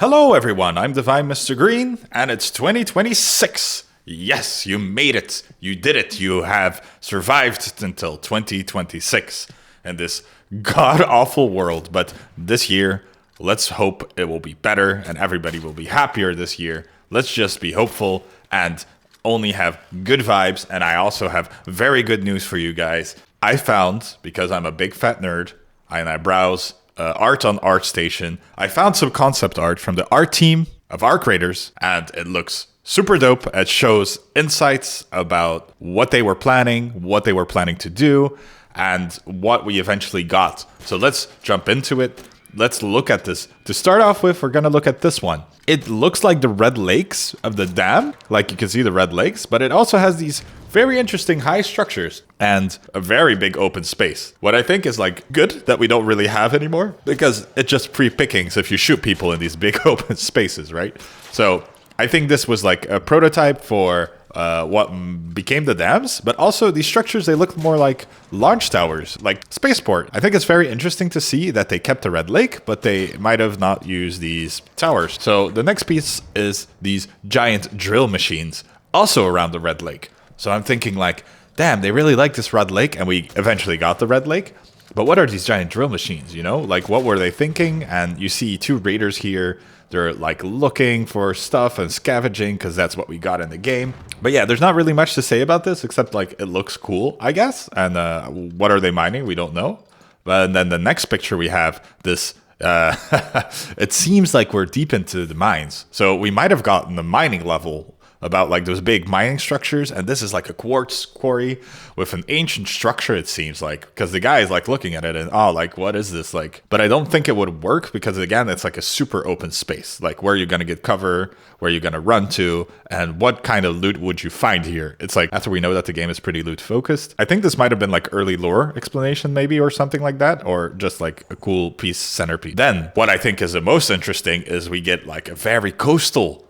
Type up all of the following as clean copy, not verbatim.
Hello everyone, I'm Divine Mr. Green, and it's 2026. Yes, you made it. You did it. You have survived until 2026 in this god-awful world. But this year, let's hope it will be better and everybody will be happier this year. Let's just be hopeful and only have good vibes. And I also have very good news for you guys. I found, because I'm a big fat nerd, and I browse art on ArtStation, I found some concept art from the art team of our creators, and it looks super dope. It shows insights about what they were planning to do, and what we eventually got. So let's jump into it. Let's look at this. To start off with, we're going to look at this one. It looks like the Red Lakes of the dam, like you can see the Red Lakes, but it also has these very interesting high structures and a very big open space. What I think is like good that we don't really have anymore, because it's just pre-pickings if you shoot people in these big open spaces, right? So I think this was like a prototype for what became the dams, but also these structures, they look more like launch towers, like spaceport. I think it's very interesting to see that they kept the Red Lake, but they might have not used these towers. So the next piece is these giant drill machines, also around the Red Lake. So I'm thinking like, damn, they really like this Red Lake, and we eventually got the Red Lake. But what are these giant drill machines, you know? Like, what were they thinking? And you see two raiders here. They're like looking for stuff and scavenging because that's what we got in the game. But yeah, there's not really much to say about this except like it looks cool, I guess. And what are they mining? We don't know. But then the next picture we have this. It seems like we're deep into the mines. So we might have gotten the mining level about like those big mining structures, and this is like a quartz quarry with an ancient structure, it seems like, because the guy is like looking at it and like, what is this like? But I don't think it would work because again, it's like a super open space, like where you're gonna get cover, where you're gonna run to, and what kind of loot would you find here? It's like, after we know that the game is pretty loot focused, I think this might have been like early lore explanation maybe, or something like that, or just like a cool piece centerpiece. Then what I think is the most interesting is we get like a very coastal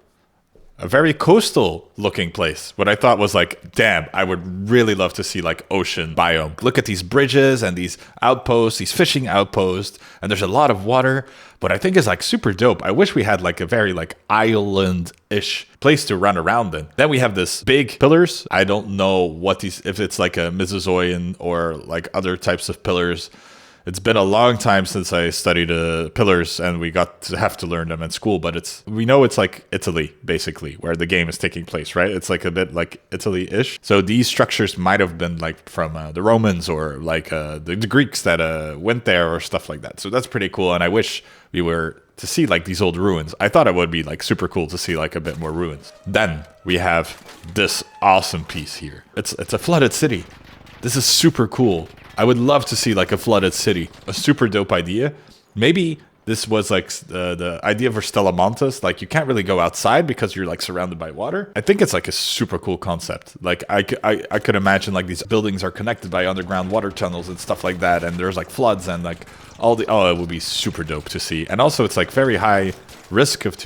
looking place. What I thought was like, damn, I would really love to see like ocean biome. Look at these bridges and these outposts, these fishing outposts, and there's a lot of water. But I think it's like super dope. I wish we had like a very like island-ish place to run around in. Then we have this big pillars. I don't know what these, if it's like a Mesozoic or like other types of pillars. It's been a long time since I studied pillars, and we got to have to learn them in school. But we know it's like Italy, basically, where the game is taking place, right? It's like a bit like Italy-ish. So these structures might have been like from the Romans or like the Greeks that went there or stuff like that. So that's pretty cool. And I wish we were to see like these old ruins. I thought it would be like super cool to see like a bit more ruins. Then we have this awesome piece here. It's a flooded city. This is super cool. I would love to see like a flooded city. A super dope idea. Maybe this was like the idea for Stellamontes. Like you can't really go outside because you're like surrounded by water. I think it's like a super cool concept. Like I could imagine like these buildings are connected by underground water tunnels and stuff like that. And there's like floods and like it would be super dope to see. And also it's like very high risk of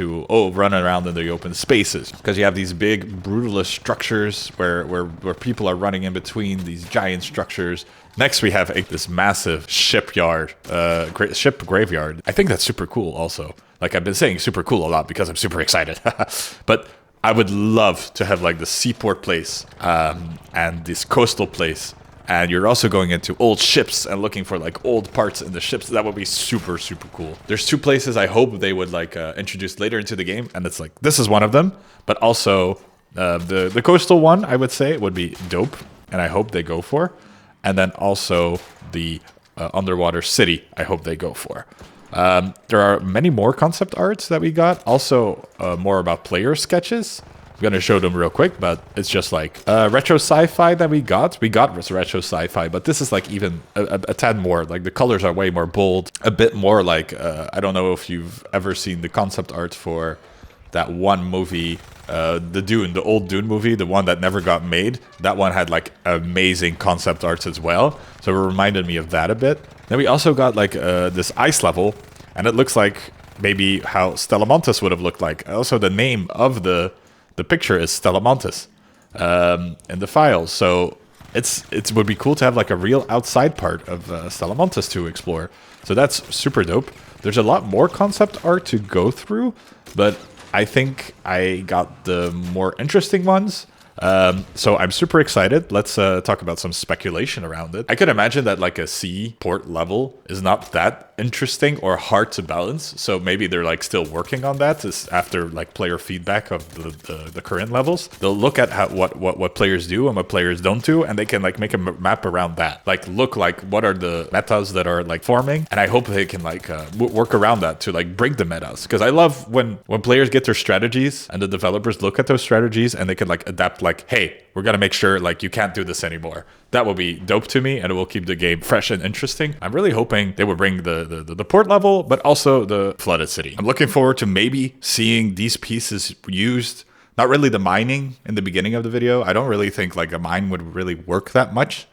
running around in the open spaces because you have these big brutalist structures where people are running in between these giant structures. Next we have this massive shipyard, ship graveyard. I think that's super cool also. Like I've been saying super cool a lot because I'm super excited. But I would love to have like the seaport place and this coastal place. And you're also going into old ships and looking for like old parts in the ships. That would be super, super cool. There's two places I hope they would like introduce later into the game. And it's like, this is one of them. But also the coastal one, I would say, would be dope. And I hope they go for. And then also the underwater city, I hope they go for. There are many more concept arts that we got. Also more about player sketches. I'm going to show them real quick, but it's just like retro sci-fi that we got. We got retro sci-fi, but this is like even a tad more. Like the colors are way more bold. A bit more like, I don't know if you've ever seen the concept art for that one movie, the old Dune movie, the one that never got made. That one had like amazing concept arts as well. So it reminded me of that a bit. Then we also got like this ice level, and it looks like maybe how Stellamontes would have looked like. Also the name of the picture is Stellamontes in the files. So it would be cool to have like a real outside part of Stellamontes to explore. So that's super dope. There's a lot more concept art to go through, but I think I got the more interesting ones. So I'm super excited. Let's talk about some speculation around it. I could imagine that like a sea port level is not that interesting or hard to balance. So maybe they're like still working on that after like player feedback of the current levels. They'll look at how what players do and what players don't do, and they can like make a map around that. Like look like what are the metas that are like forming, and I hope they can like work around that to like break the metas. Because I love when players get their strategies and the developers look at those strategies and they can like adapt. Like, hey, we're gonna make sure like you can't do this anymore. That will be dope to me, and it will keep the game fresh and interesting. I'm really hoping they will bring the port level, but also the flooded city. I'm looking forward to maybe seeing these pieces used. Not really the mining in the beginning of the video. I don't really think like a mine would really work that much,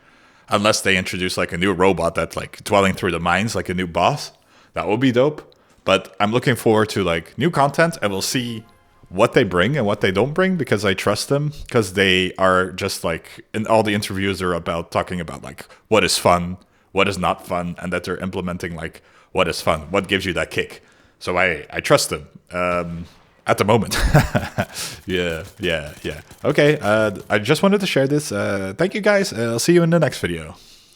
unless they introduce like a new robot that's like dwelling through the mines, like a new boss. That would be dope. But I'm looking forward to like new content, and we'll see what they bring and what they don't bring, because I trust them, because they are just like, in all the interviews are about talking about like what is fun, what is not fun, and that they're implementing like what is fun, what gives you that kick. So I trust them at the moment. Yeah. Okay, I just wanted to share this. Thank you guys. I'll see you in the next video.